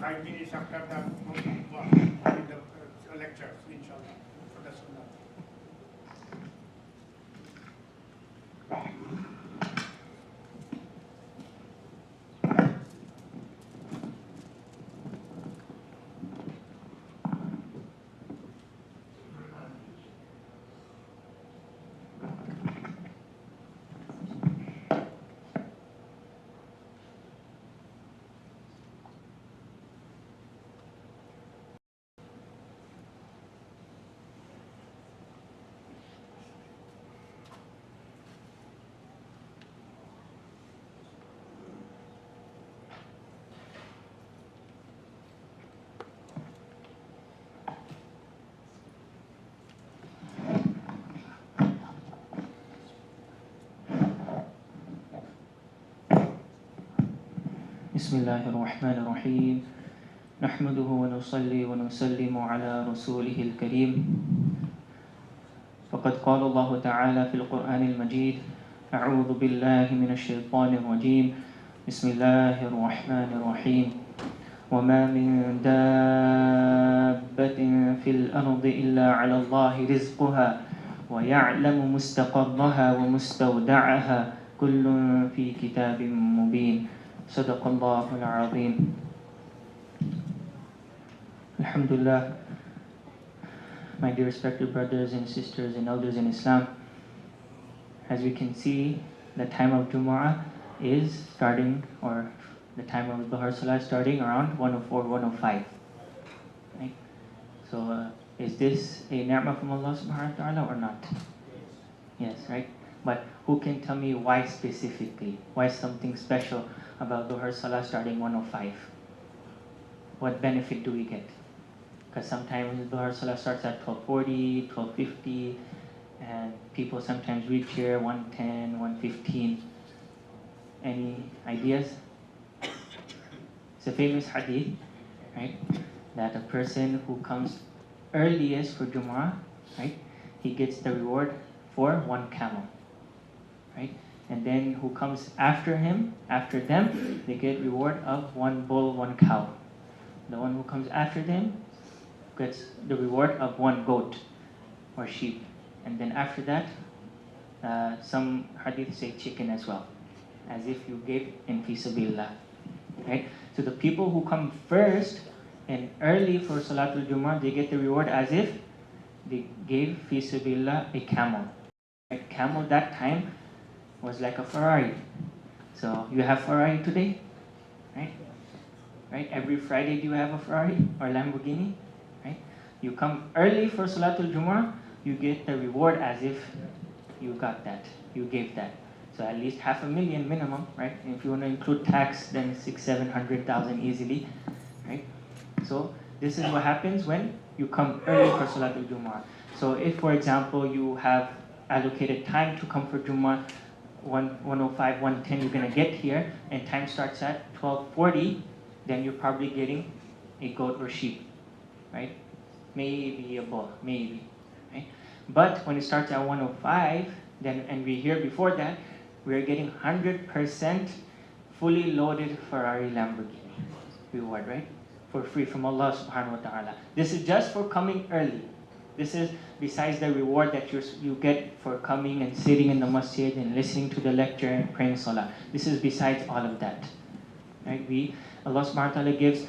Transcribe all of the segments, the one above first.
5 minutes after that, with the lectures, inshallah, for the sunnah. بسم الله الرحمن الرحيم نحمده ونصلي ونسلم على رسوله الكريم فقد قال الله تعالى في القرآن المجيد أعوذ بالله من الشيطان الرجيم بسم الله الرحمن الرحيم وما من دابة في الأرض إلا على الله رزقها ويعلم مستقرها ومستودعها كل في كتاب مبين صدق الله العظيم. Alhamdulillah, my dear respected brothers and sisters and elders in Islam, as we can see, the time of Jumu'ah is starting, or the time of Dhuhr Salah starting around 104, 105. Right? So, is this a ni'mah from Allah subhanahu wa ta'ala or not? Yes, right? But who can tell me why specifically? Why something special about Dhuhr Salah starting 105? What benefit do we get? Because sometimes Dhuhr Salah starts at 12:40, 12:50, and people sometimes reach here 1:10, 1:15. Any ideas? It's a famous hadith, right? That a person who comes earliest for Jumu'ah, right? He gets the reward for 1 camel, right? And then who comes after him, after them, they get reward of 1 bull, 1 cow. The one who comes after them gets the reward of 1 goat or sheep. And then after that, some hadith say chicken as well, as if you gave in fi sabilillah, right? So the people who come first and early for Salatul Jummah, they get the reward as if they gave fi sabilillah a camel. A camel that time was like a Ferrari. So you have Ferrari today, right? Right? Every Friday do you have a Ferrari or Lamborghini, right? You come early for Salatul Jummah, you get the reward as if you got that, you gave that. So at least 500,000 minimum, right? And if you want to include tax, then 600,000-700,000 easily, right? So this is what happens when you come early for Salatul Jummah. So if, for example, you have allocated time to come for Jummah, 105, 110, you're going to get here, and time starts at 12:40, then you're probably getting a goat or sheep, right? Maybe a bull, maybe, right? But when it starts at 105, then, and we're here before that, we're getting 100% fully loaded Ferrari Lamborghini reward, right? For free from Allah subhanahu wa ta'ala. This is just for coming early. This is besides the reward that you get for coming and sitting in the masjid and listening to the lecture and praying salah. This is besides all of that, right? Allah subhanahu wa ta'ala gives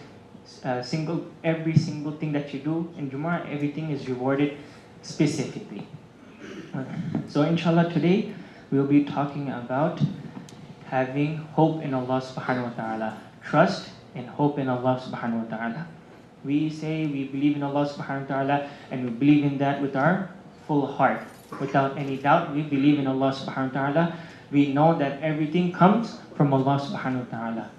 every single thing that you do in Jummah, everything is rewarded specifically. So inshallah today we'll be talking about having hope in Allah subhanahu wa ta'ala, trust and hope in Allah subhanahu wa ta'ala. We say we believe in Allah subhanahu wa ta'ala, and we believe in that with our full heart. Without any doubt, we believe in Allah subhanahu wa ta'ala. We know that everything comes from Allah subhanahu wa ta'ala.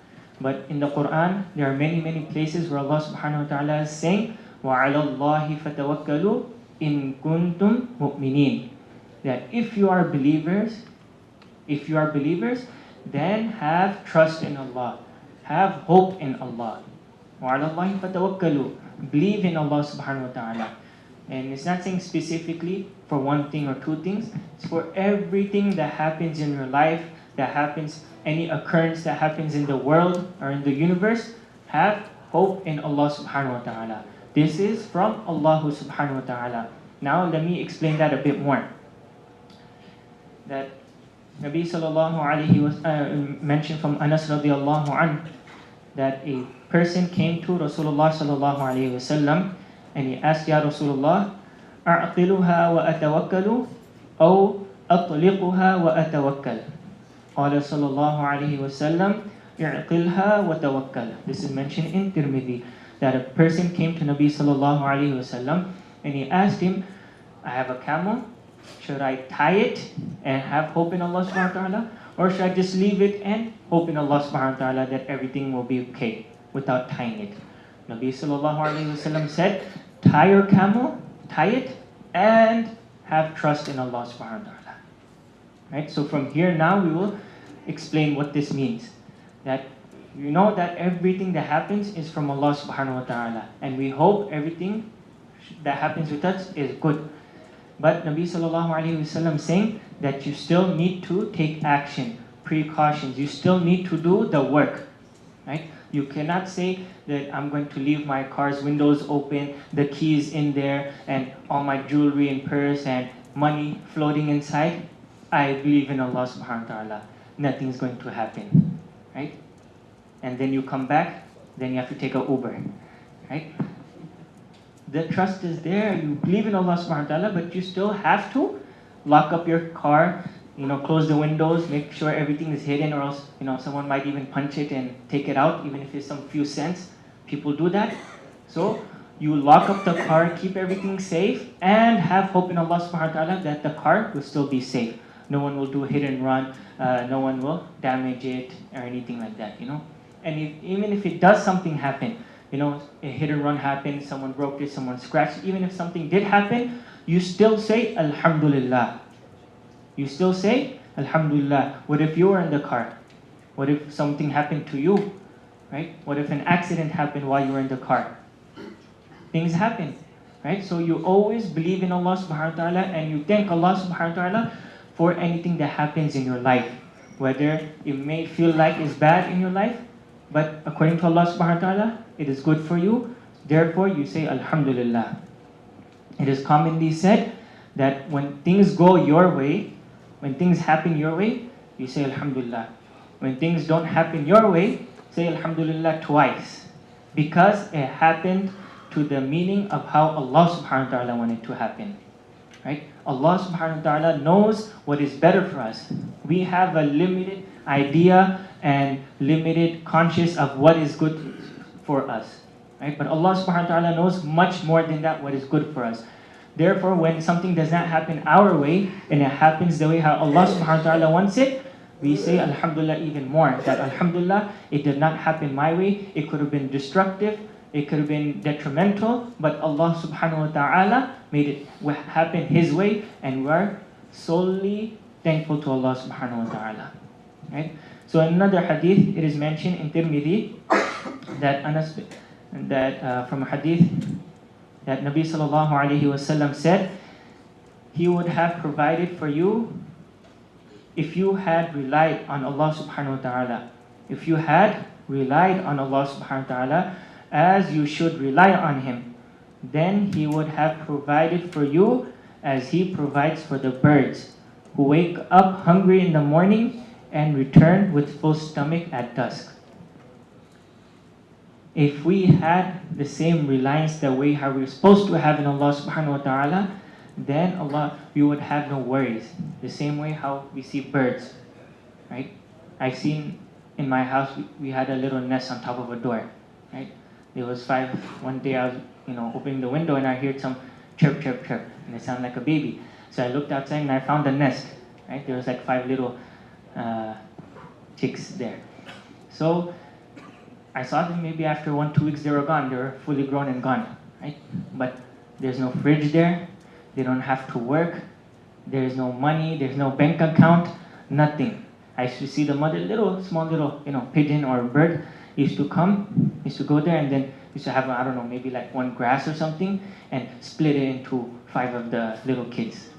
But in the Quran, there are many, many places where Allah subhanahu wa ta'ala is saying, وَعَلَى اللَّهِ فَتَوَكَّلُوا إِن كُنتُم مُؤْمِنِينَ. That if you are believers, then have trust in Allah. Have hope in Allah. وَعَلَى اللَّهِ فَتَوَكَّلُوا. Believe in Allah subhanahu wa ta'ala. And it's not saying specifically for one thing or two things. It's for everything that happens in your life, that happens, any occurrence that happens in the world or in the universe. Have hope in Allah subhanahu wa ta'ala. This is from Allah subhanahu wa ta'ala. Now let me explain that a bit more. That Nabi sallallahu alayhi wa mentioned from Anas radiallahu anhu that a person came to Rasulullah sallallahu alayhi wa sallam and he asked, Ya Rasulullah, أعقلها وأتوكل أو أطلقها وأتوكل. قال صلى الله عليه وسلم اعقلها وتوكل. This is mentioned in Tirmidhi, that a person came to Nabi sallallahu alayhi wa sallam and he asked him, I have a camel, should I tie it and have hope in Allah subhanahu wa ta'ala, or should I just leave it and hope in Allah subhanahu wa ta'ala that everything will be okay without tying it? Nabi sallallahu alayhi wa sallam said, tie your camel, tie it, and have trust in Allah subhanahu wa ta'ala. Right? So from here now we will explain what this means. That you know that everything that happens is from Allah subhanahu wa ta'ala, and we hope everything that happens with us is good. But Nabi sallallahu alayhi wa sallam saying that you still need to take action, precautions. You still need to do the work. Right? You cannot say that I'm going to leave my car's windows open, the keys in there, and all my jewelry and purse and money floating inside. I believe in Allah subhanahu wa ta'ala. Nothing's going to happen. Right? And then you come back, then you have to take a Uber. Right? The trust is there. You believe in Allah subhanahu wa ta'ala, but you still have to lock up your car, close the windows, make sure everything is hidden, or else, someone might even punch it and take it out, even if it's some few cents. People do that. So you lock up the car, keep everything safe, and have hope in Allah subhanahu wa ta'ala that the car will still be safe. No one will do a hit and run, no one will damage it or anything like that, And even if it does something happen, a hit and run happened, someone broke it, someone scratched it, even if something did happen, you still say Alhamdulillah. You still say Alhamdulillah. What if you were in the car? What if something happened to you? Right? What if an accident happened while you were in the car? Things happen. Right? So you always believe in Allah subhanahu wa ta'ala and you thank Allah subhanahu wa ta'ala for anything that happens in your life. Whether it may feel like it's bad in your life, but according to Allah subhanahu wa ta'ala, it is good for you. Therefore, you say Alhamdulillah. It is commonly said that when things go your way, when things happen your way, you say Alhamdulillah. When things don't happen your way, say Alhamdulillah twice. Because it happened to the meaning of how Allah subhanahu wa ta'ala wanted to happen. Right? Allah subhanahu wa ta'ala knows what is better for us. We have a limited idea and limited conscious of what is good for us. Right? But Allah subhanahu wa ta'ala knows much more than that what is good for us. Therefore, when something does not happen our way, and it happens the way how Allah subhanahu wa ta'ala wants it, we say Alhamdulillah even more. That Alhamdulillah, it did not happen my way. It could have been destructive. It could have been detrimental. But Allah subhanahu wa ta'ala made it happen His way. And we are solely thankful to Allah subhanahu wa ta'ala. Right? So in another hadith, it is mentioned in Tirmidhi that from a hadith that Nabi sallallahu alayhi wa sallam said, He would have provided for you if you had relied on Allah subhanahu wa ta'ala. If you had relied on Allah subhanahu wa ta'ala as you should rely on Him, then He would have provided for you as He provides for the birds who wake up hungry in the morning and return with full stomach at dusk. If we had the same reliance that we how we're supposed to have in Allah subhanahu wa ta'ala, then we would have no worries. The same way how we see birds. Right? I've seen in my house we had a little nest on top of a door. Right? There was 5. One day I was opening the window and I heard some chirp chirp chirp and it sounded like a baby. So I looked outside and I found a nest. Right? There was like 5 little chicks there. So I saw them maybe after 1-2 weeks they were gone. They were fully grown and gone. Right? But there's no fridge there. They don't have to work. There's no money. There's no bank account. Nothing. I used to see the mother, small little pigeon or bird used to come, used to go there and then used to have, I don't know, maybe like one grass or something and split it into 5 of the little kids.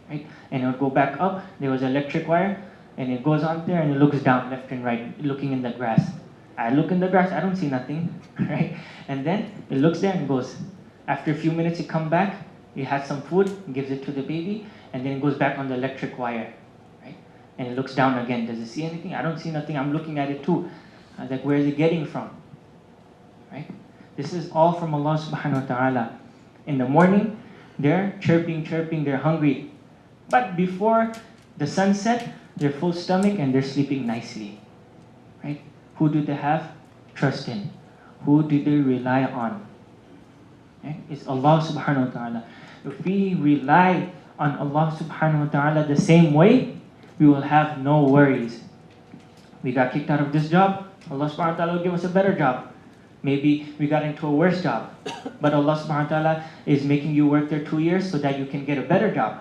Right? And it would go back up. There was an electric wire and it goes on there and it looks down left and right, looking in the grass. I look in the grass, I don't see nothing, right? And then it looks there and goes. After a few minutes, it comes back, it has some food, gives it to the baby, and then it goes back on the electric wire, right? And it looks down again. Does it see anything? I don't see nothing. I'm looking at it too. I was like, where is it getting from? Right? This is all from Allah subhanahu wa ta'ala. In the morning, they're chirping, they're hungry. But before the sunset, they're full stomach and they're sleeping nicely. Right? Who do they have trust in? Who do they rely on? Right? It's Allah subhanahu wa ta'ala. If we rely on Allah subhanahu wa ta'ala the same way, we will have no worries. We got kicked out of this job, Allah subhanahu wa ta'ala will give us a better job. Maybe we got into a worse job, but Allah subhanahu wa ta'ala is making you work there 2 years so that you can get a better job.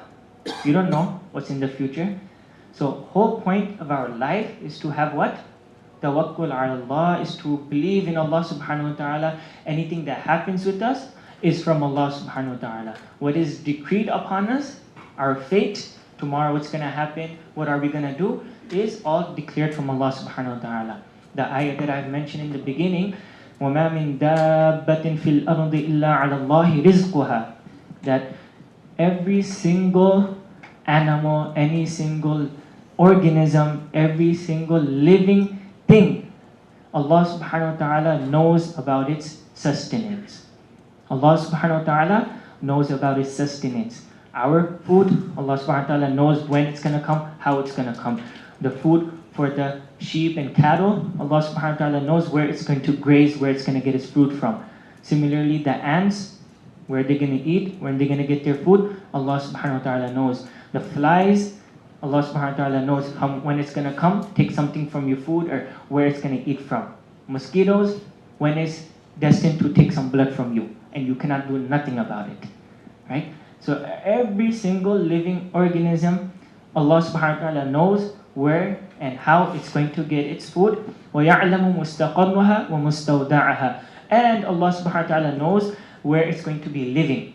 You don't know what's in the future. So whole point of our life is to have what? Tawakkul ala Allah, is to believe in Allah subhanahu wa ta'ala. Anything that happens with us is from Allah subhanahu wa ta'ala. What is decreed upon us, our fate, tomorrow what's going to happen, what are we going to do, is all declared from Allah subhanahu wa ta'ala. The ayah that I've mentioned in the beginning, وَمَا مِن دَابَّةٍ فِي الْأَرْضِ إِلَّا عَلَى اللَّهِ رِزْقُهَا, that every single animal, any single organism, every single living thing, Allah subhanahu wa ta'ala knows about its sustenance. Allah subhanahu wa ta'ala knows about its sustenance. Our food, Allah subhanahu wa ta'ala knows when it's going to come, how it's going to come. The food for the sheep and cattle, Allah subhanahu wa ta'ala knows where it's going to graze, where it's going to get its food from. Similarly, the ants, where they're going to eat, when they're going to get their food, Allah subhanahu wa ta'ala knows. The flies, Allah subhanahu wa ta'ala knows when it's going to come, take something from your food, or where it's going to eat from. Mosquitoes, when it's destined to take some blood from you, and you cannot do nothing about it. Right? So every single living organism, Allah subhanahu wa ta'ala knows where and how it's going to get its food. وَيَعْلَمُ مُسْتَقَرَّهَا وَمُسْتَوْدَعَهَا. And Allah subhanahu wa ta'ala knows where it's going to be living.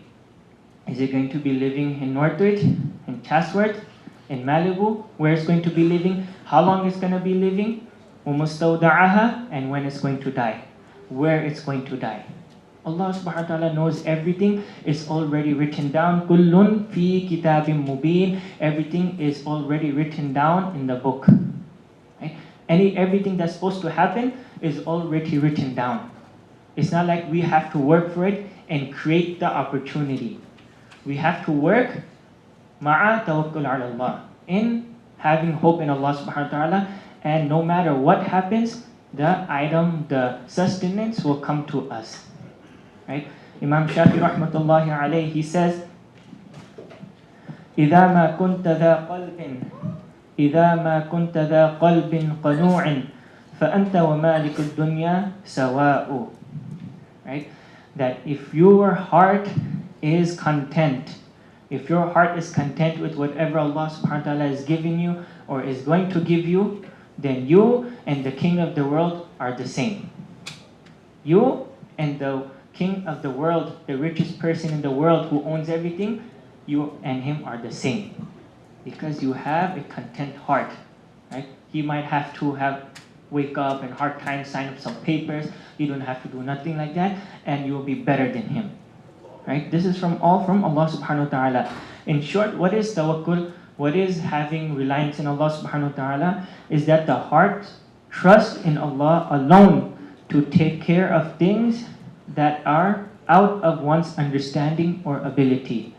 Is it going to be living in Northridge, in Chatsworth, in Malibu, where it's going to be living, how long it's going to be living, وَمُسْتَوْدَعَهَا, and when it's going to die, where it's going to die. Allah subhanahu wa ta'ala knows everything. It's already written down. كُلٌّ فِي كِتَابٍ مُبِينٍ. Everything is already written down in the book. Right? Everything that's supposed to happen is already written down. It's not like we have to work for it and create the opportunity. We have to work ma'a tawakkul ala Allah, in having hope in Allah subhanahu wa ta'ala, and no matter what happens, the item, the sustenance will come to us. Right? Imam Shafi rahmatullahi alayhi, he says, إِذَا مَا كُنْتَ ذَا قَلْبٍ قَنُوعٍ فَأَنْتَ وَمَالِكُ الدُّنْيَا سَوَاءُ. Right? That if your heart is content, if your heart is content with whatever Allah subhanahu wa ta'ala is giving you or is going to give you, then you and the king of the world are the same. You and the king of the world, the richest person in the world who owns everything, you and him are the same. Because you have a content heart. Right? He might have to wake up and hard time, sign up some papers. You don't have to do nothing like that, and you will be better than him. Right? This is all from Allah subhanahu wa ta'ala. In short, what is tawakkul? What is having reliance in Allah subhanahu wa ta'ala? Is that the heart trusts in Allah alone to take care of things that are out of one's understanding or ability.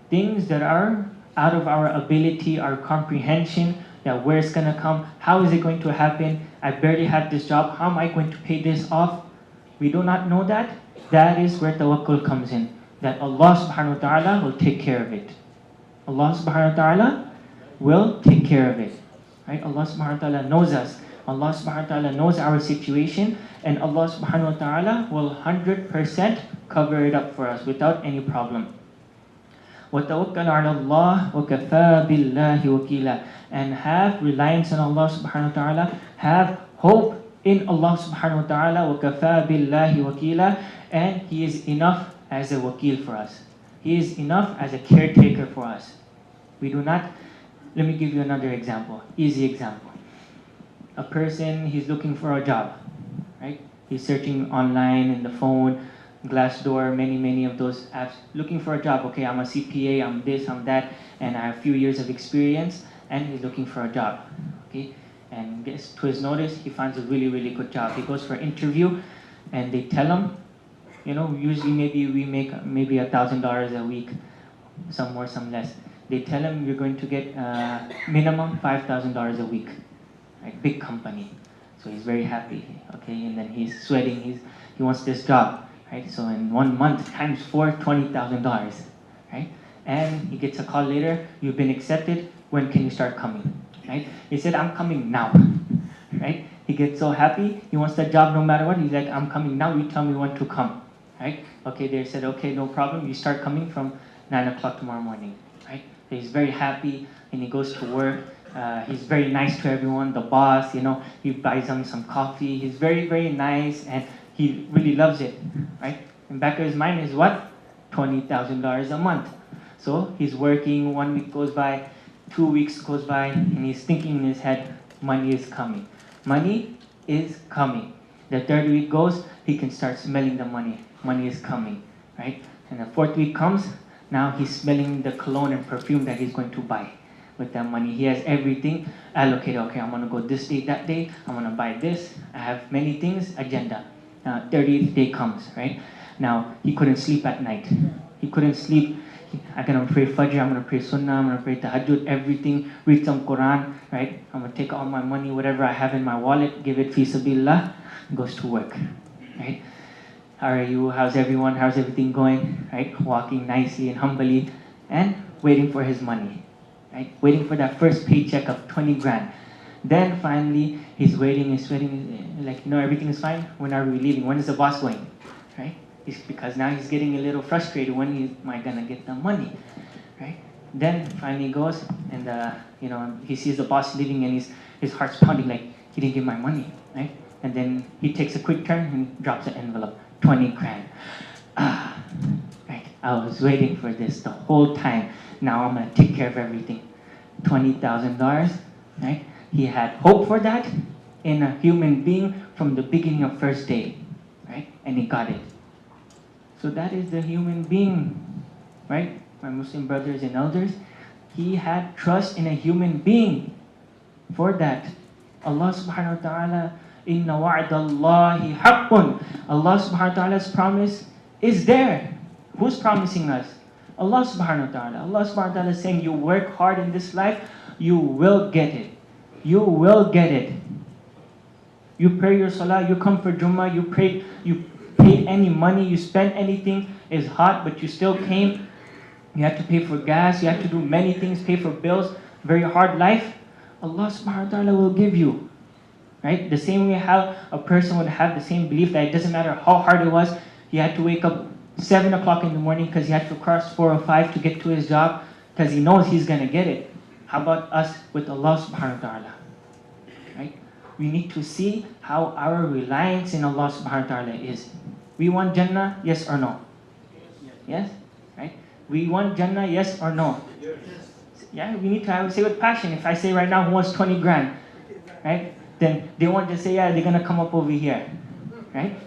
Things that are out of our ability, our comprehension, that where it's going to come, how is it going to happen, I barely have this job, how am I going to pay this off? We do not know that. That is where tawakkul comes in. That Allah subhanahu wa ta'ala will take care of it. Allah subhanahu wa ta'ala will take care of it. Right? Allah subhanahu wa ta'ala knows us. Allah subhanahu wa ta'ala knows our situation, and Allah subhanahu wa ta'ala will 100% cover it up for us without any problem. وَتَوَكَّلْ عَلَى اللَّهِ وَكَفَى بِاللَّهِ وَكِيلًا. And have reliance on Allah subhanahu wa ta'ala, have hope in Allah subhanahu wa ta'ala, وَكَفَى بِاللَّهِ وَكِيلًا. And He is enough as a wakil for us. He is enough as a caretaker for us. We do not, let me give you another example, easy example. A person, he's looking for a job. right? He's searching online in the phone, Glassdoor, many of those apps, looking for a job. Okay, I'm a CPA, I'm this, I'm that, and I have a few years of experience, and he's looking for a job. Okay, and gets to his notice, he finds a really good job. He goes for an interview, and they tell him, usually maybe we make maybe $1,000 a week, some more, some less. They tell him you're going to get minimum $5,000 a week, right? Big company. So he's very happy, okay? And then he's sweating. He wants this job, right? So in 1 month times 4, $20,000, right? And he gets a call later. You've been accepted. When can you start coming, right? He said, I'm coming now, right? He gets so happy. He wants that job no matter what. He's like, I'm coming now. You tell me when to come, right? Okay, they said, okay, no problem. You start coming from 9 o'clock tomorrow morning, right? So he's very happy, and he goes to work. He's very nice to everyone. The boss, he buys them some coffee. He's very nice, and he really loves it, right? In the back of his mind is what? $20,000 a month. So he's working. 1 week goes by, 2 weeks goes by, and he's thinking in his head, money is coming. Money is coming. The 3rd week goes, he can start smelling the money. Money is coming, right? And the 4th week comes. Now he's smelling the cologne and perfume that he's going to buy with that money. He has everything allocated. Okay, I'm going to go this day, that day. I'm going to buy this. I have many things, agenda. 30th day comes, right? Now, he couldn't sleep at night. He couldn't sleep. I'm going to pray Fajr, I'm going to pray Sunnah, I'm going to pray Tahajjud, everything, read some Quran, right? I'm going to take all my money, whatever I have in my wallet, give it fi sabilillah, goes to work, right? How are you? How's everyone? How's everything going? Right? Walking nicely and humbly and waiting for his money. Right? Waiting for that first paycheck of 20 grand. Then finally, he's waiting, like, everything is fine. When are we leaving? When is the boss going? Right? Because now he's getting a little frustrated. When am I going to get the money? Right? Then finally goes and, he sees the boss leaving and his heart's pounding like, he didn't give my money. Right? And then he takes a quick turn and drops an envelope. 20 grand. Right. I was waiting for this the whole time. Now I'm going to take care of everything. $20,000. Right? He had hope for that in a human being from the beginning of first day. Right? And he got it. So that is the human being. Right? My Muslim brothers and elders. He had trust in a human being for that. Allah subhanahu wa ta'ala, Inna wa'dallahi haqqun. Allah subhanahu wa ta'ala's promise is there. Who's promising us? Allah subhanahu wa ta'ala. Allah subhanahu wa ta'ala is saying, you work hard in this life, you will get it. You will get it. You pray your salah, you come for Jummah, you paid any money, you spent anything, it's hot, but you still came. You have to pay for gas, you have to do many things, pay for bills, very hard life. Allah subhanahu wa ta'ala will give you. Right? The same way how a person would have the same belief that it doesn't matter how hard it was, he had to wake up 7 o'clock in the morning because he had to cross 405 to get to his job because he knows he's going to get it. How about us with Allah subhanahu wa ta'ala? Right? We need to see how our reliance in Allah subhanahu wa ta'ala is. We want Jannah, yes or no? Yes? Right? We want Jannah, yes or no? Yes. Yeah, we need to say with passion. If I say right now, who wants 20 grand? Right? Then they won't just say, yeah, they're going to come up over here. Right?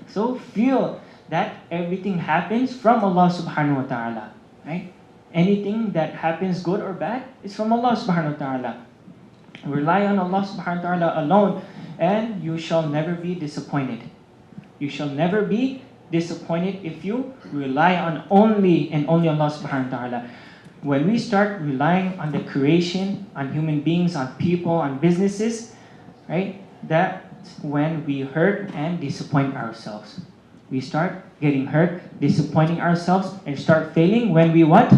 So feel that everything happens from Allah subhanahu wa ta'ala. Right? Anything that happens, good or bad, is from Allah subhanahu wa ta'ala. Rely on Allah subhanahu wa ta'ala alone, and you shall never be disappointed. You shall never be disappointed if you rely on only and only Allah subhanahu wa ta'ala. When we start relying on the creation, on human beings, on people, on businesses, right? That's when we hurt and disappoint ourselves. We start getting hurt, disappointing ourselves, and start failing when we what?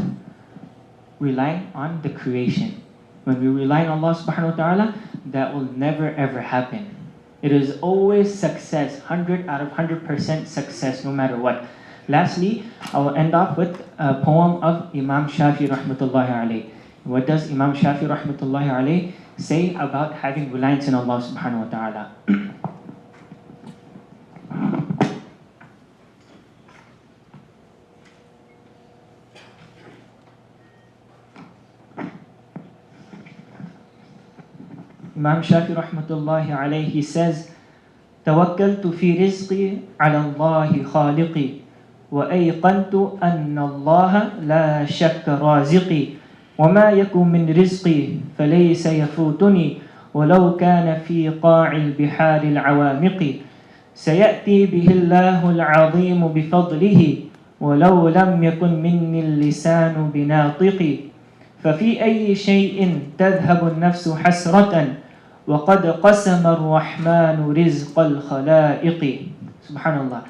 Relying on the creation. When we rely on Allah subhanahu wa ta'ala, that will never ever happen. It is always success, 100 out of 100% success, no matter what. Lastly, I will end off with a poem of Imam Shafi rahmatullahi alayhi. What does Imam Shafi rahmatullahi alayhi say about having reliance in Allah subhanahu wa ta'ala? Imam Shafi rahmatullahi alayhi, he says توكلت في رزقي على الله خالقي وأيقنت أن الله لا شك رازقي وما يكن من رزقي فليس يفوتني ولو كان في قاع البحار العوامق سيأتي به الله العظيم بفضله ولو لم يكن مني اللسان بناطقي ففي أي شيء تذهب النفس حسرة وقد قسم الرحمن رزق الخلائق. Subhanallah.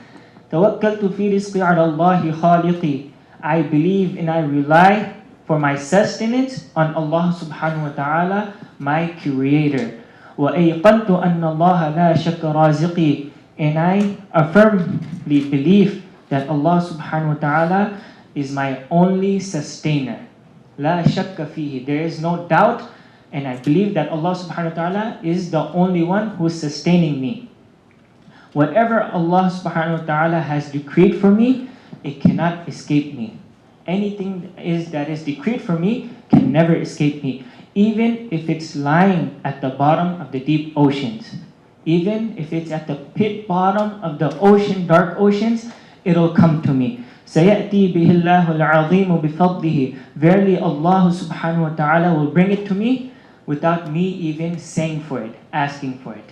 توكلت في رزقي على الله خالقي. I believe and I rely for my sustenance on Allah subhanahu wa ta'ala, my creator. وأيقنت أن الله لا شك رازقي. And I firmly believe that Allah subhanahu wa ta'ala is my only sustainer. لا شك فيه. There is no doubt, and I believe that Allah subhanahu wa ta'ala is the only one who is sustaining me. Whatever Allah subhanahu wa ta'ala has decreed for me, it cannot escape me. Anything that is decreed for me can never escape me. Even if it's lying at the bottom of the deep oceans. Even if it's at the pit bottom of the ocean, dark oceans, it'll come to me. سَيَأْتِي بِهِ اللَّهُ الْعَظِيمُ بِفَضْلِهِ. Verily Allah subhanahu wa ta'ala will bring it to me without me even saying for it, asking for it.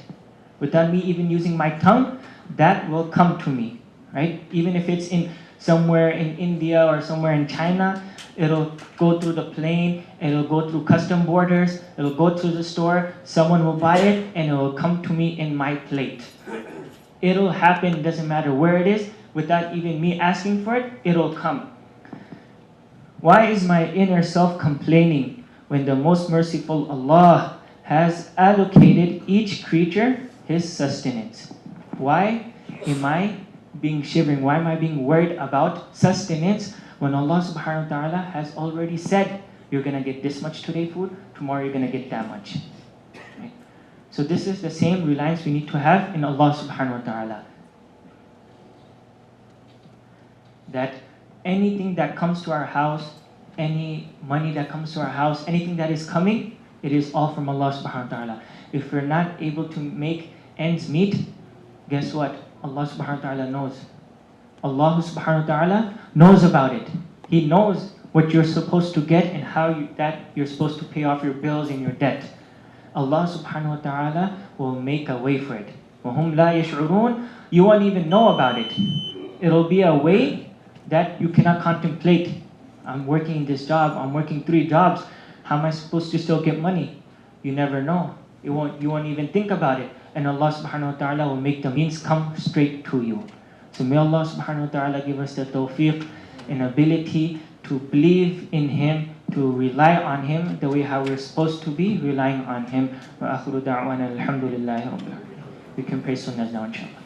Without me even using my tongue, that will come to me. Right? Even if it's in somewhere in India or somewhere in China, it'll go through the plane, it'll go through custom borders, it'll go to the store, someone will buy it, and it will come to me in my plate. It'll happen, doesn't matter where it is, without even me asking for it, it'll come. Why is my inner self complaining when the most merciful Allah has allocated each creature his sustenance? Why am I being shivering? Why am I being worried about sustenance when Allah subhanahu wa ta'ala has already said, you're going to get this much today food, tomorrow you're going to get that much. Right? So this is the same reliance we need to have in Allah subhanahu wa ta'ala. That anything that comes to our house, any money that comes to our house, anything that is coming, it is all from Allah subhanahu wa ta'ala. If we're not able to make ends meet, guess what? Allah subhanahu wa ta'ala knows. Allah subhanahu wa ta'ala knows about it. He knows what you're supposed to get and how you're supposed to pay off your bills and your debt. Allah subhanahu wa ta'ala will make a way for it. وَهُمْ لَا يَشْعُرُونَ. You won't even know about it. It'll be a way that you cannot contemplate. I'm working this job, I'm working 3 jobs. How am I supposed to still get money? You never know. You won't even think about it. And Allah subhanahu wa ta'ala will make the means come straight to you. So may Allah subhanahu wa ta'ala give us the tawfiq and ability to believe in Him, to rely on Him the way how we're supposed to be relying on Him. Wa akhiru da'wana alhamdulillahi rabbil alamin. We can pray sunnahs now inshallah.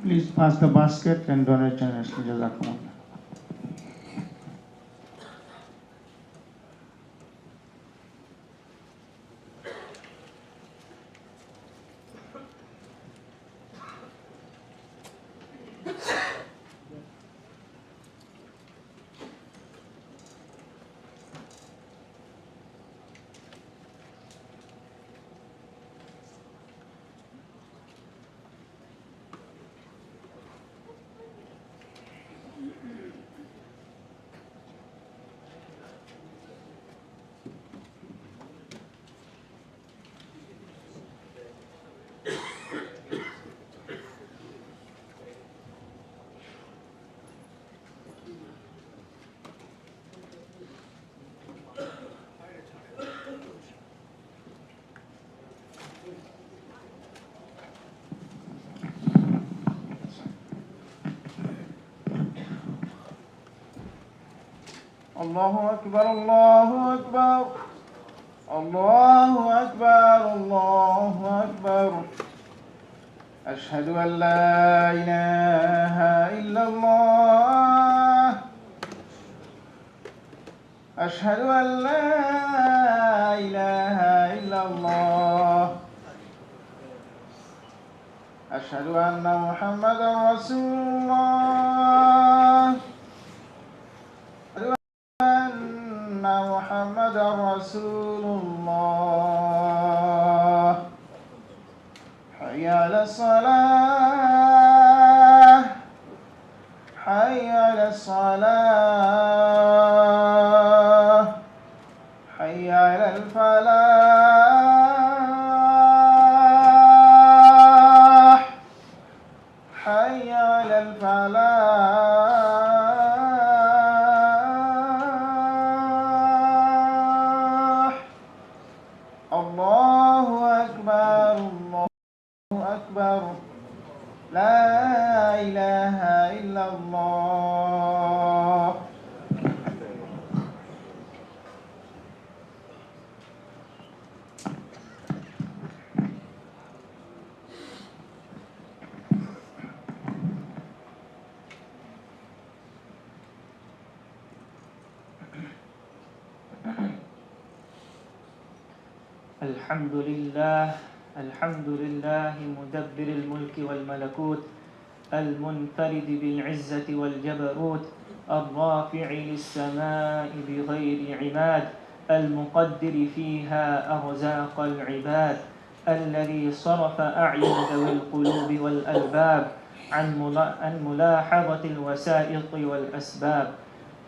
Please pass the basket and donate generously. Jazakumullah. الله أكبر الله أكبر الله أكبر الله أكبر أشهد أن لا إله إلا الله أشهد أن لا إله إلا الله أشهد أن محمدا رسول الله أن محمدا رسول الله حي على الصلاة حي على الصلاة حي على الفلاح حي على الفلاح الله أكبر الله أكبر لا إله إلا الله الحمد لله مدبر الملك والملكوت المنفرد بالعزة والجبروت الرافع للسماء بغير عماد المقدر فيها أرزاق العباد الذي صرف أعين ذوي القلوب والألباب عن ملاحظة الوسائط والأسباب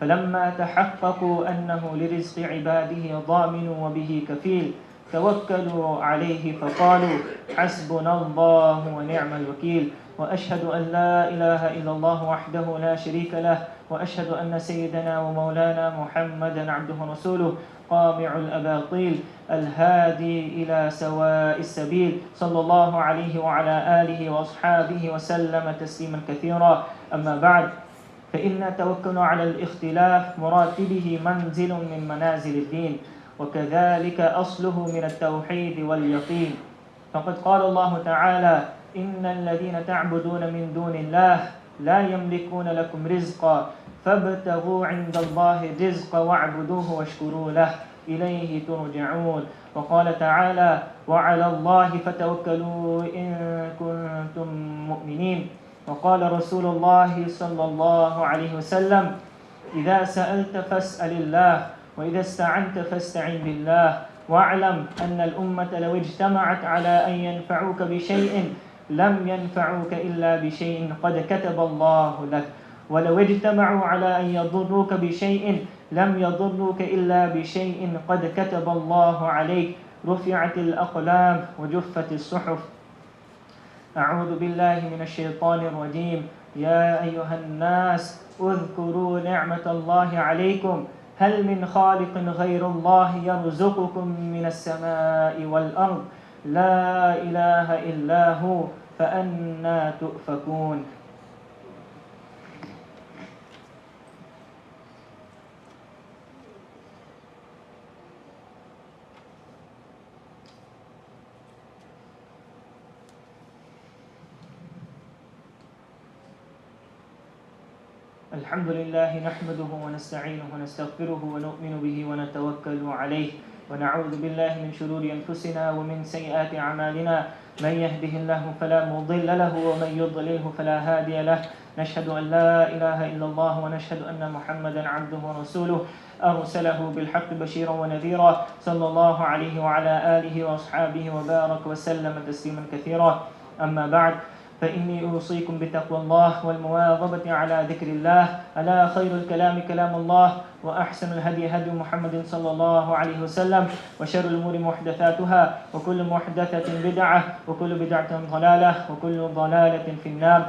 فلما تحققوا أنه لرزق عباده ضامن وبه كفيل توكلوا عليه فقالوا حسبنا الله ونعم الوكيل وأشهد أن لا إله إلا الله وحده لا شريك له وأشهد أن سيدنا ومولانا محمدا عبده ورسوله قامع الأباطيل الهادي إلى سواء السبيل صلى الله عليه وعلى آله وأصحابه وسلم تسليما كثيرا أما بعد فإن توكل على الاختلاف مراتبه منزل من منازل الدين وكذلك أصله من التوحيد واليقين فقد قال الله تعالى إن الذين تعبدون من دون الله لا يملكون لكم رزقا فابتغوا عند الله الرزق واعبدوه واشكروا له إليه ترجعون وقال تعالى وعلى الله فتوكلوا إن كنتم مؤمنين وقال رسول الله صلى الله عليه وسلم إذا سألت فاسأل الله وإذا استعنت فاستعن بالله واعلم أن الأمة لو اجتمعت على أن ينفعوك بشيء لم ينفعوك إلا بشيء قد كتب الله لك ولو اجتمعوا على أن يضروك بشيء لم يضروك إلا بشيء قد كتب الله عليك رفعت الأقلام وجفت الصحف أعوذ بالله من الشيطان الرجيم يا أيها الناس اذكروا نعمة الله عليكم هل من خالق غير الله يرزقكم من السماء والأرض لا إله إلا هو فأنا تؤفكون الحمد لله نحمده ونستعينه ونستغفره ونؤمن به ونتوكل عليه ونعوذ بالله من شرور أنفسنا ومن سيئات أعمالنا من يهده الله فلا مضل له ومن يضلله فلا هادي له نشهد أن لا إله إلا الله ونشهد أن محمدا عبده ورسوله أرسله بالحق بشيرا ونذيرا صلى الله عليه وعلى آله وأصحابه وبارك وسلم تسليما كثيرا أما بعد فإني أوصيكم بتقوى الله والمواظبة على ذكر الله ألا خير الكلام كلام الله وأحسن الهدي هدي محمد صلى الله عليه وسلم وشر الأمور محدثاتها وكل محدثة بدعة وكل بدعة ضلالة وكل ضلالة في النار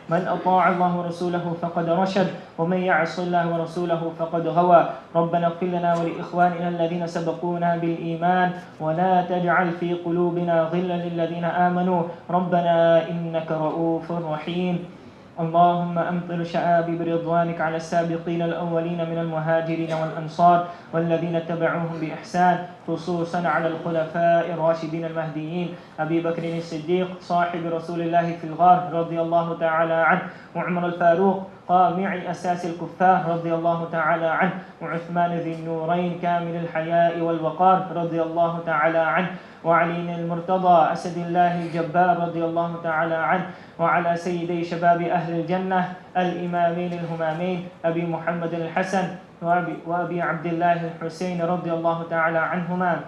من أطاع الله ورسوله فقد رشد ومن يعص الله ورسوله فقد غوى ربنا اغفر لنا ولإخواننا الذين سبقونا بالإيمان ولا تجعل في قلوبنا غلا للذين آمنوا ربنا إنك رؤوف رحيم اللهم أمطر شآبي برضوانك على السابقين الأولين من المهاجرين والأنصار والذين اتبعوهم بإحسان خصوصا على الخلفاء الراشدين المهديين أبي بكر الصديق صاحب رسول الله في الغار رضي الله تعالى عنه وعمر الفاروق قامع أساس الكفار رضي الله تعالى عنه وعثمان ذي النورين كامل الحياء والوقار رضي الله تعالى عنه وعلي المرتضى أسد الله الجبار رضي الله تعالى عنه وعلى سيدي شباب أهل الجنة الإمامين الهمامين أبي محمد الحسن وأبي عبد الله الحسين رضي الله تعالى عنهما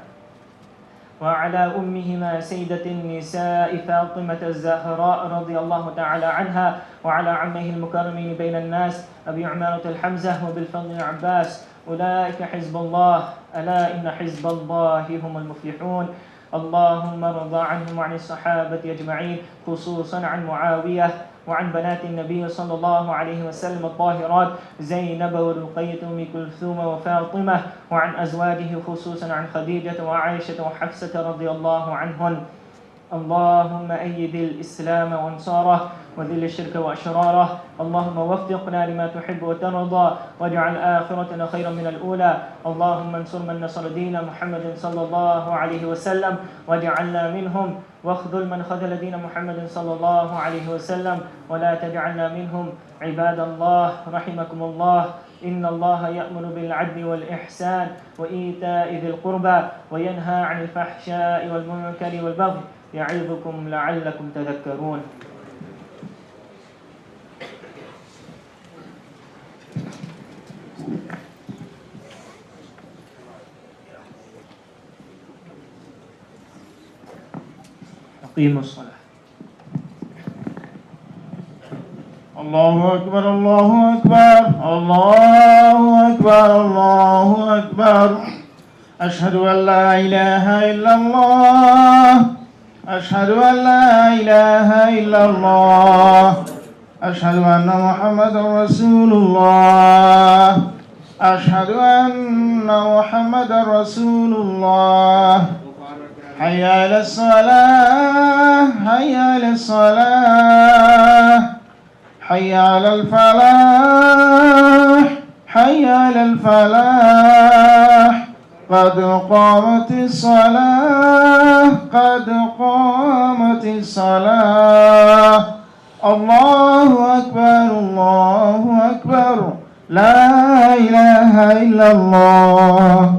وعلى أمهما سيدة النساء فاطمة الزهراء رضي الله تعالى عنها وعلى عمه المكرمين بين الناس أبي عمارة الحمزة وبالفضل العباس أولئك حزب الله ألا إن حزب الله هم المفلحون اللهم ارض عنهم وعن الصحابة أجمعين خصوصا عن معاوية وعن بنات النبي صلى الله عليه وسلم الطاهرات زينب ورقية أم كلثوم وفاطمة وعن أزواجه خصوصا عن خديجة وعائشة وحفصة رضي الله عنهن اللهم أيد الإسلام وانصاره وذل الشرك وأشراره اللهم وفقنا لما تحب وترضى واجعل آخرتنا خيرا من الأولى اللهم انصر من نصر دين محمد صلى الله عليه وسلم واجعلنا منهم واخذل من خذل دين محمد صلى الله عليه وسلم ولا تجعلنا منهم عباد الله رحمكم الله إن الله يأمر بالعدل والإحسان وإيتاء ذي القربى وينهى عن الفحشاء والمنكر والبغي يعظكم لعلكم تذكرون أقيموا الصلاة الله أكبر الله أكبر الله أكبر الله أكبر أشهد أن لا إله إلا الله أشهد أن لا إله إلا الله أشهد أن محمدا رسول الله أشهد أن محمدا رسول الله حي على الصلاة حي على الصلاة حي على الفلاح حي على الفلاح قد قامت الصلاة قد قامت الصلاة الله أكبر الله أكبر لا إله إلا الله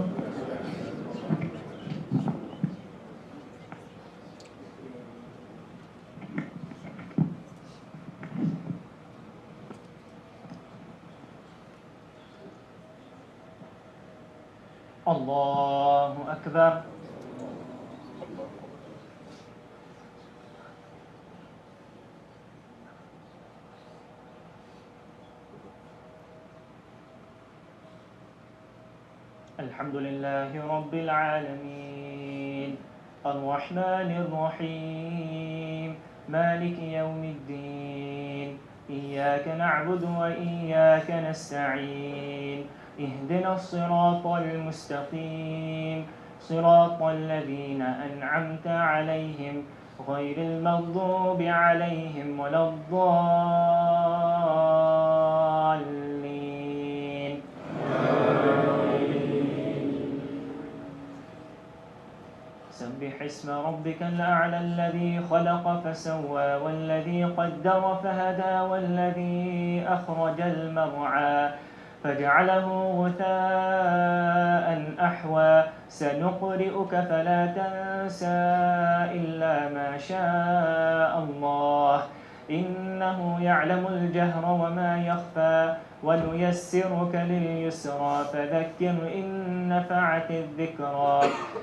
الله أكبر الحمد لله رب العالمين الرحمن الرحيم مالك يوم الدين إياك نعبد وإياك نستعين اهدنا الصراط المستقيم صراط الذين أنعمت عليهم غير المغضوب عليهم ولا الضالين سبح اسم ربك الأعلى الذي خلق فسوى والذي قدر فهدى والذي أخرج المرعى فجعله غثاء أحوى سنقرئك فلا تنسى إلا ما شاء الله إنه يعلم الجهر وما يخفى ونيسرك لليسرى فذكر إن نفعت الذكرى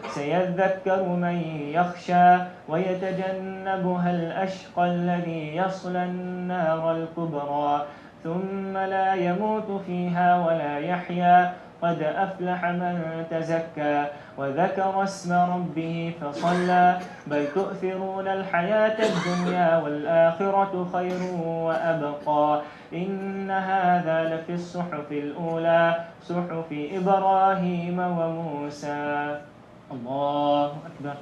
سيذكر من يخشى ويتجنبها الأشقى الذي يصلى النار الكبرى ثم لا يموت فيها ولا يحيا قد أفلح من تزكى وذكر اسم ربه فصلى بل تؤثرون الحياة الدنيا والآخرة خير وأبقى إن هذا لفي الصحف الأولى صحف إبراهيم وموسى الله أكبر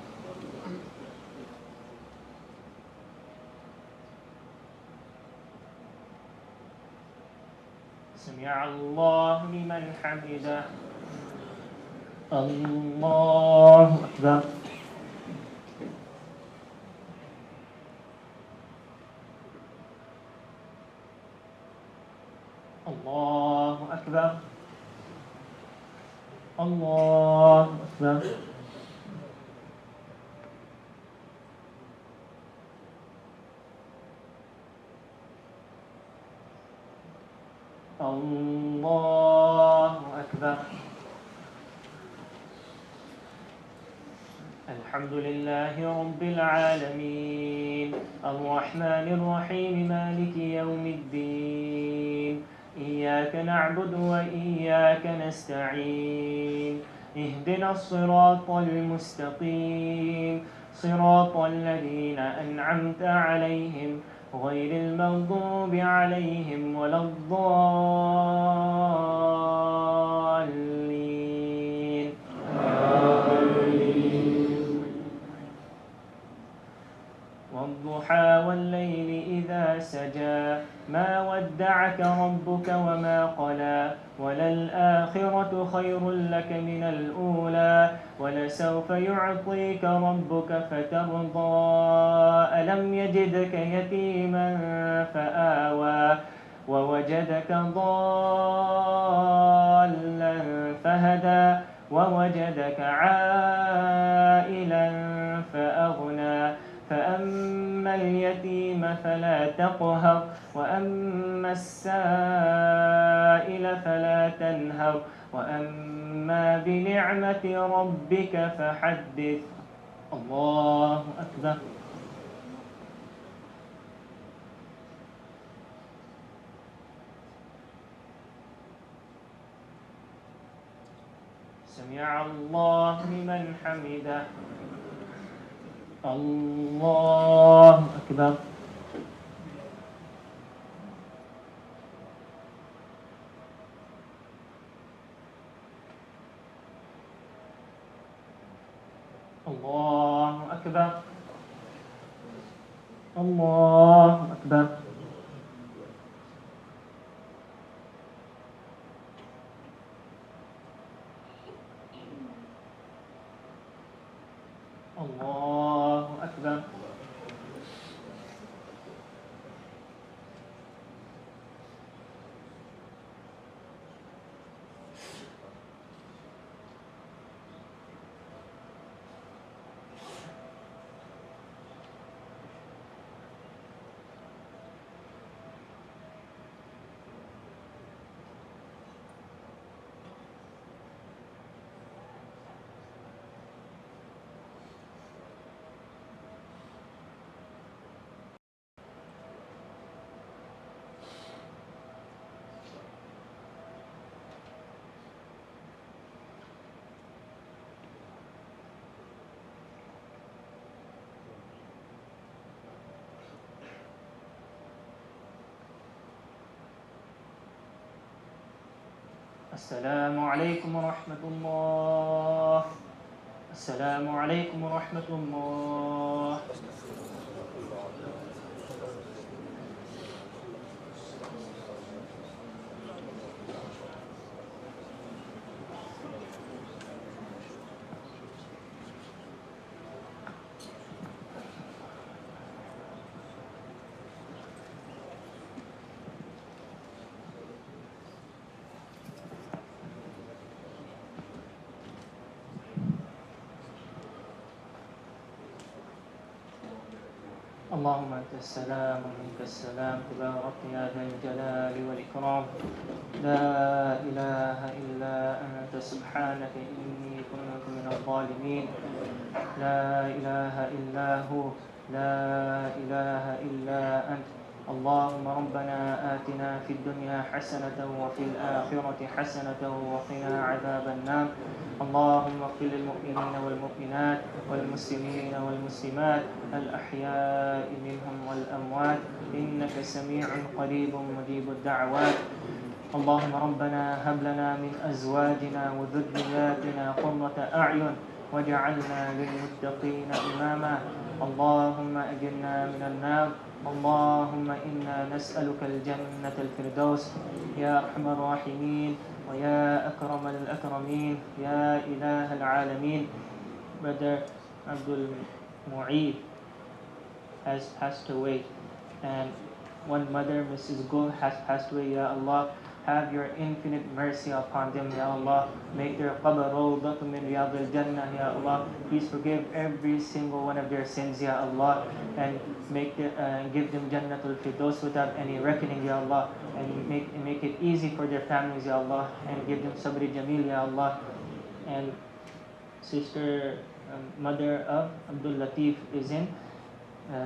سمع الله لمن حمده الله أكبر الله أكبر الله أكبر الله أكبر الحمد لله رب العالمين الرحمن الرحيم مالك يوم الدين إياك نعبد وإياك نستعين اهدنا الصراط المستقيم صراط الذين أنعمت عليهم غير المغضوب عليهم ولا الضالين والضحى والليل إذا سجى ما ودعك ربك وما قلى وللآخرة خير لك من الأولى ولسوف يعطيك ربك فترضى ألم يجدك يتيما فآوى ووجدك ضالا فهدى ووجدك عائلا فأغنى فأما اليتيم فلا تقهر وأما السائل فلا تنهر وأما بنعمة ربك فحدث الله أكبر سمع الله لمن حمده الله أكبر الله أكبر الله أكبر الله أكبر السلام عليكم ورحمة الله السلام عليكم ورحمة الله اللهم أنت السلام ومنك السلام تبارك يا ذا الجلال والإكرام لا إله إلا أنت سبحانك إني كنت من الظالمين لا إله إلا هو لا إله إلا أنت اللهم ربنا آتنا في الدنيا حسنة وفي الآخرة حسنة وقنا عذاب النار اللهم اغفر للمؤمنين والمؤمنات والمسلمين والمسلمات الأحياء منهم والأموات إنك سميع قريب مجيب الدعوات اللهم ربنا هب لنا من أزواجنا وذرياتنا قرة أعين واجعلنا للمتقين إماما اللهم أجرنا من النار اللهم إنا نسألك الجنة الفردوس يا أرحم الراحمين ويا أكرم الأكرمين يا إله العالمين. Brother Abdul Mu'eed has passed away, and one mother, Mrs. Gul, has passed away. Ya Allah, have your infinite mercy upon them, Ya Allah. Make their qabr rawdatun min riyadil jannah, Ya Allah. Please forgive every single one of their sins, Ya Allah, and give them Jannatul Firdaus without any reckoning, Ya Allah, and make it easy for their families, Ya Allah, and give them sabri jamil, Ya Allah. And sister, mother of Abdul Latif is in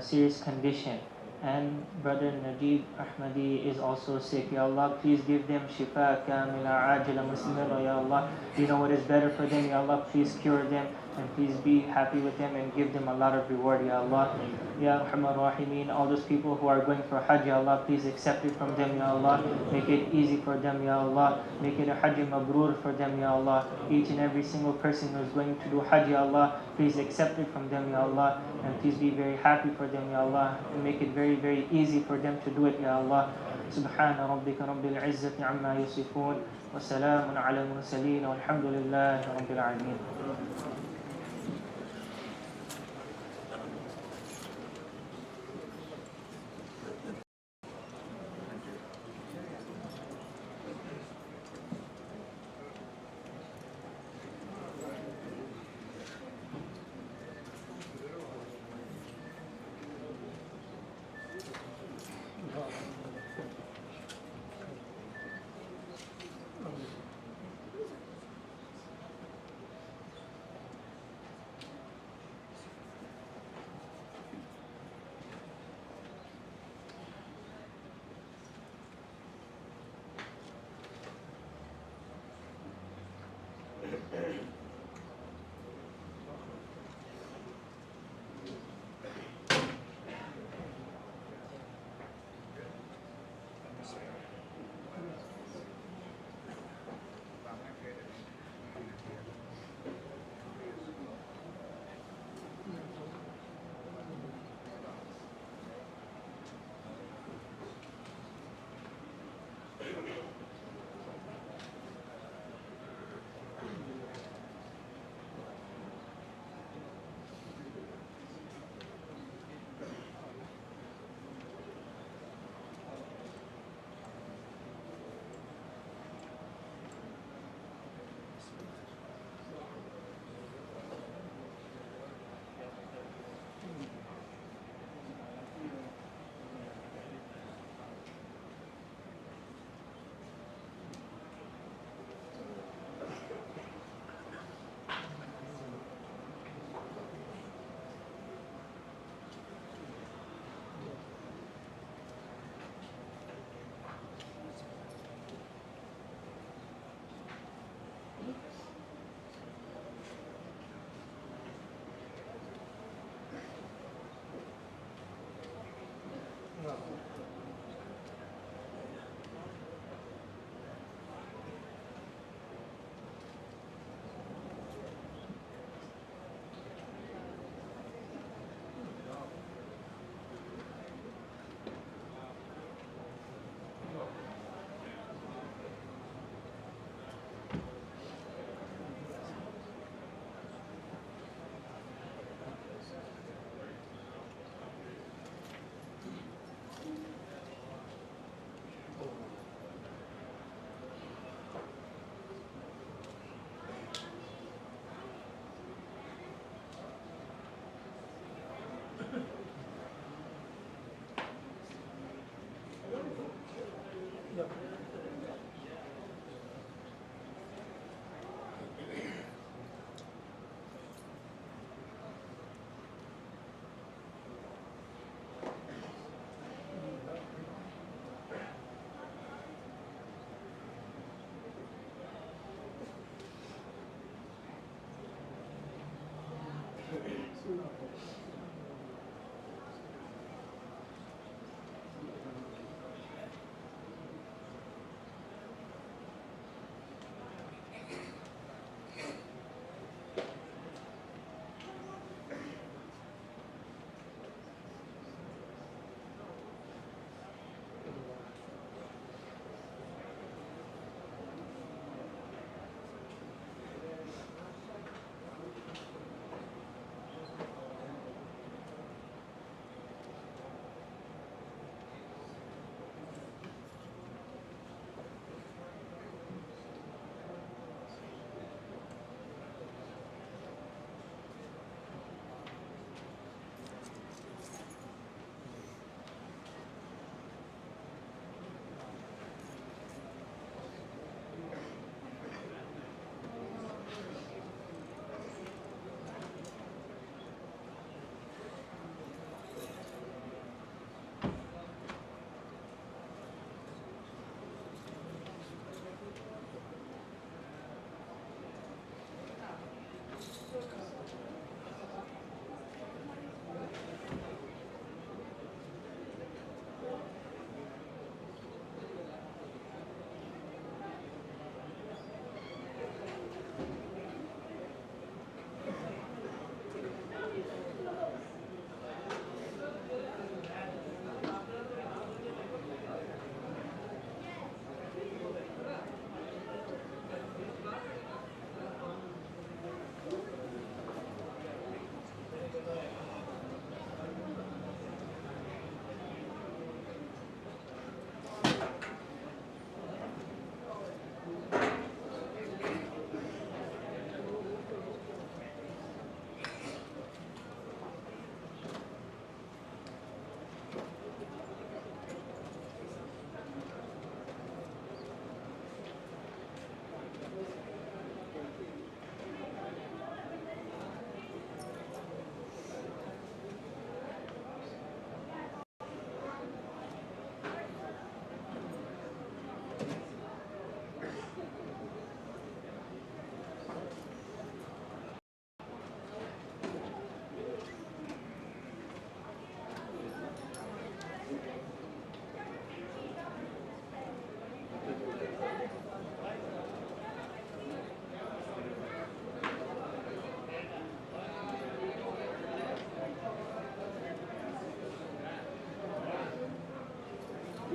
serious condition, and brother Najib Ahmadi is also sick. Ya Allah, please give them shifa kamila ajila muslimira, Ya Allah. You know what is better for them, Ya Allah. Please cure them, and please be happy with them and give them a lot of reward, Ya Allah. Ya Arhamar Rahimeen, all those people who are going for Hajj, Ya Allah, please accept it from them, Ya Allah. Make it easy for them, Ya Allah. Make it a Hajj Mabrur for them, Ya Allah. Each and every single person who is going to do Hajj, Ya Allah, please accept it from them, Ya Allah. And please be very happy for them, Ya Allah. And make it very, very easy for them to do it, Ya Allah. سبحان ربك رب العزة عما يصفون وسلام على المرسلين والحمد لله رب العالمين. Thank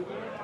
you.